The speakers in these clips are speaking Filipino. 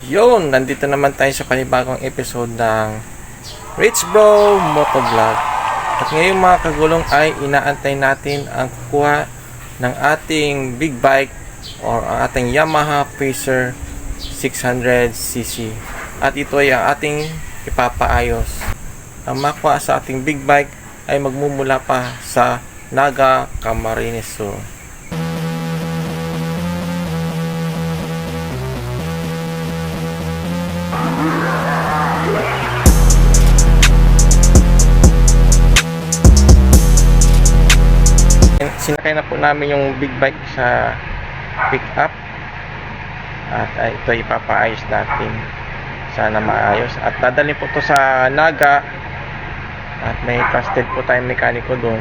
Yun, nandito naman tayo sa panibagong episode ng Rich Bro Motovlog. At ngayon mga kagulong ay inaantay natin ang kukuha ng ating big bike or ang ating Yamaha Pacer 600cc. At ito ay ang ating ipapaayos. Ang makuha sa ating big bike ay magmumula pa sa Naga, Camarines Sur. Sinakay na po namin yung big bike sa pick up at ito ipapaayos natin, sana maayos, at dadalhin po to sa Naga at may trusted po tayong mekaniko doon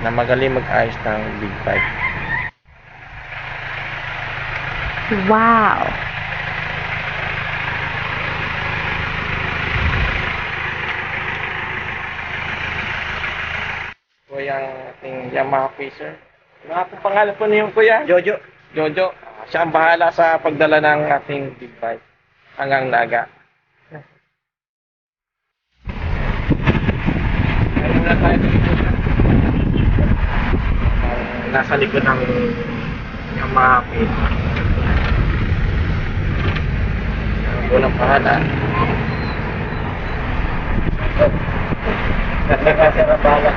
na magaling mag-ayos ng big bike. Wow! Ito yung ating Yamaha Pacer. Ano po pangalan po niyo, kuya? Jojo. Jojo. Siya ang bahala sa pagdala ng ating big bike hanggang Naga. Ayun na tayo dito. Nasa likod ng Yamaha Pacer. Unang bahala. Kasi na bahala.